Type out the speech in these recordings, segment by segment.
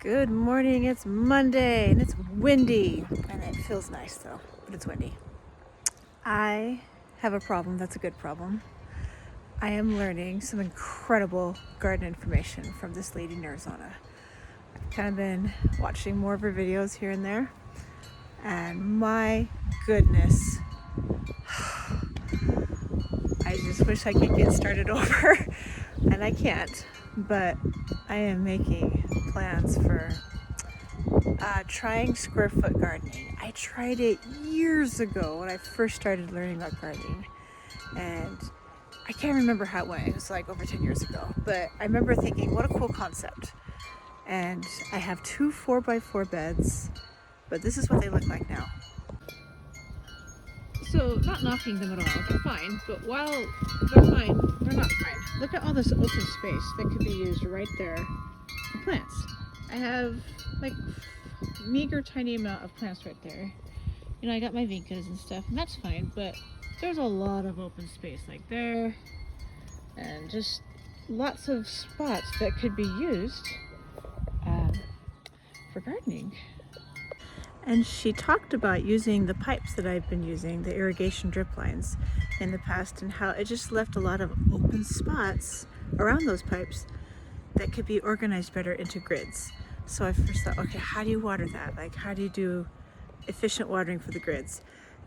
Good morning, it's Monday and it's windy and it feels nice though, but it's windy. I have a problem that's a good problem. I am learning some incredible garden information from this lady in Arizona. I've kind of been watching more of her videos here and there, and my goodness, I just wish I could get started over and I can't, but I am making plans for trying square foot gardening. I tried it years ago when I first started learning about gardening, and I can't remember how it went. It was like over 10 years ago, but I remember thinking, what a cool concept. And I have two 4x4 beds, but this is what they look like now. So, not knocking them at all, they're fine, but while they're fine, they're not fine. Look at all this open space that could be used right there for plants. I have like meager tiny amount of plants right there. You know, I got my vincas and stuff, and that's fine, but there's a lot of open space like there, and just lots of spots that could be used for gardening. And she talked about using the pipes that I've been using, the irrigation drip lines, in the past, and how it just left a lot of open spots around those pipes that could be organized better into grids. So I first thought, okay, how do you water that? Like, how do you do efficient watering for the grids?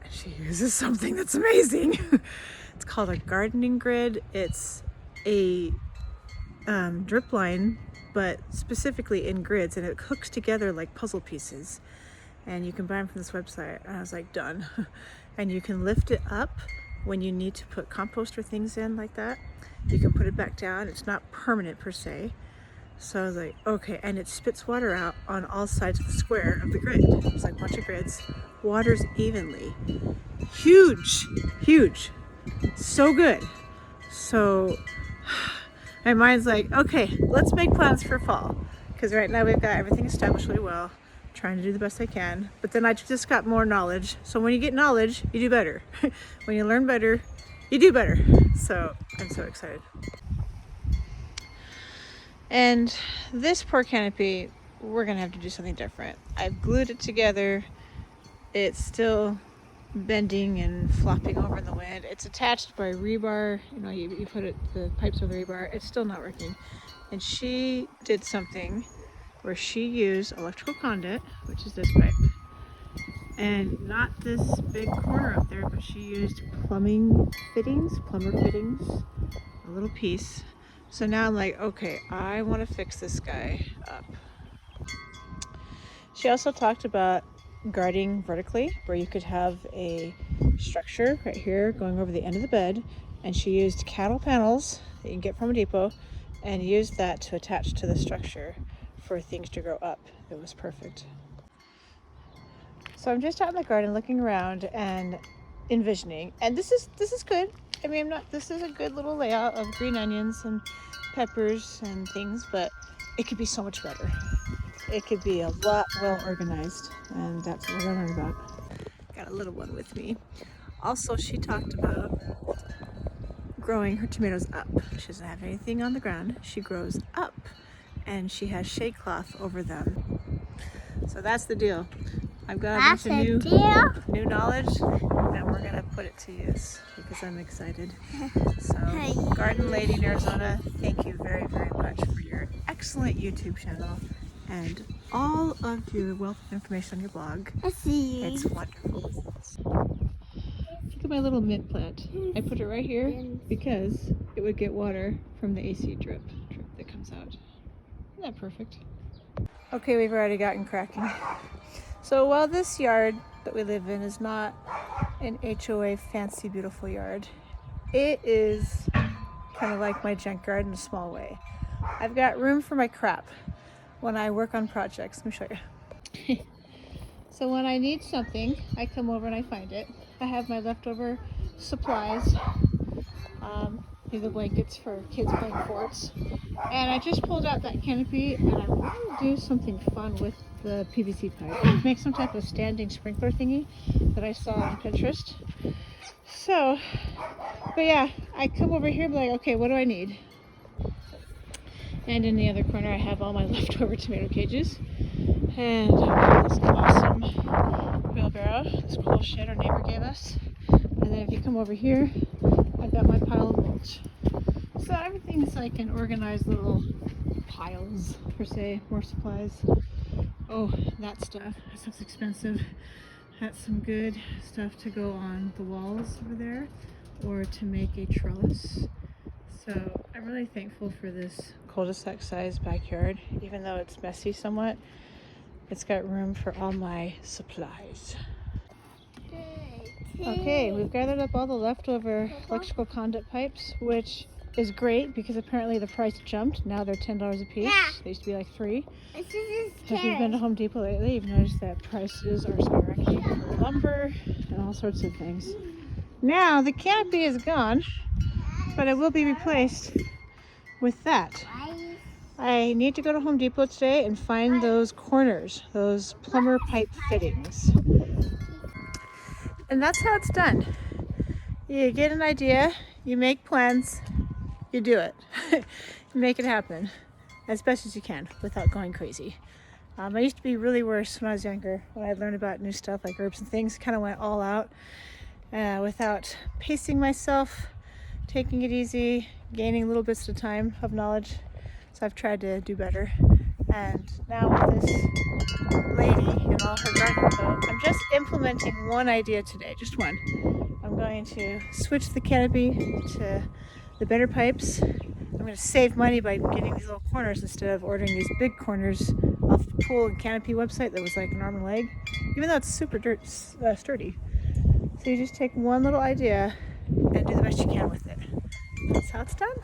And she uses something that's amazing. It's called a gardening grid. It's a drip line, but specifically in grids, and it hooks together like puzzle pieces. And you can buy them from this website. And I was like, done. And you can lift it up when you need to put compost or things in like that. You can put it back down. It's not permanent per se. So I was like, okay, and it spits water out on all sides of the square of the grid. It's like a bunch of grids. Waters evenly. Huge, huge. So good. So my mind's like, okay, let's make plans for fall. Because right now we've got everything established really well. Trying to do the best I can. But then I just got more knowledge. So when you get knowledge, you do better. When you learn better, you do better. So I'm so excited. And this poor canopy, we're gonna have to do something different. I've glued it together. It's still bending and flopping over in the wind. It's attached by rebar. You know, you put the pipes over the rebar. It's still not working. And she did something where she used electrical conduit, which is this pipe, and not this big corner up there, but she used plumber fittings, a little piece. So now I'm like, okay, I want to fix this guy up. She also talked about gardening vertically, where you could have a structure right here going over the end of the bed, and she used cattle panels that you can get from a depot and used that to attach to the structure for things to grow up. It was perfect. So I'm just out in the garden looking around and envisioning, and this is good. I mean, this is a good little layout of green onions and peppers and things, but it could be so much better. It could be a lot well organized, and that's what we're gonna learn about. Got a little one with me. Also, she talked about growing her tomatoes up. She doesn't have anything on the ground. She grows up, and she has shade cloth over them. So that's the deal. I've got a bunch of new knowledge, and we're gonna put it to use because I'm excited. So, Garden Lady in Arizona, thank you very, very much for your excellent YouTube channel and all of your wealth of information on your blog. I see. It's wonderful. Look at my little mint plant. I put it right here because it would get water from the AC drip that comes out. Isn't that perfect? Okay, we've already gotten cracking. So while this yard that we live in is not an HOA fancy beautiful yard, it is kind of like my junkyard in a small way. I've got room for my crap when I work on projects. Let me show you. So when I need something, I come over and I find it. I have my leftover supplies. making the blankets for kids playing forts. And I just pulled out that canopy, and I want to do something fun with the PVC pipe. Make some type of standing sprinkler thingy that I saw on Pinterest. So, but yeah, I come over here and be like, okay, what do I need? And in the other corner, I have all my leftover tomato cages. And I've got this awesome wheelbarrow, this cool shed our neighbor gave us. And then if you come over here, I've got my pile of mulch. So everything's like in organized little piles, per se, more supplies. Oh, that stuff's expensive. That's some good stuff to go on the walls over there or to make a trellis. So I'm really thankful for this cul-de-sac sized backyard, even though it's messy somewhat. It's got room for all my supplies. Okay, we've gathered up all the leftover electrical conduit pipes, which is great because apparently the price jumped. Now they're $10 a piece. They used to be like $3. If you've been to Home Depot lately, you've noticed that prices are skyrocketing for lumber and all sorts of things. Now the canopy is gone, but it will be replaced with that. I need to go to Home Depot today and find those corners, those plumber pipe fittings. And that's how it's done. You get an idea, you make plans, you do it. You make it happen as best as you can without going crazy. I used to be really worse when I was younger. When I learned about new stuff like herbs and things, kind of went all out without pacing myself, taking it easy, gaining little bits at a time of knowledge. So I've tried to do better. And now with this lady and all her garden info, I'm just implementing one idea today, just one. I'm going to switch the canopy to the better pipes. I'm going to save money by getting these little corners instead of ordering these big corners off the pool and canopy website that was like an arm and a leg, even though it's super sturdy. So you just take one little idea and do the best you can with it. That's how it's done.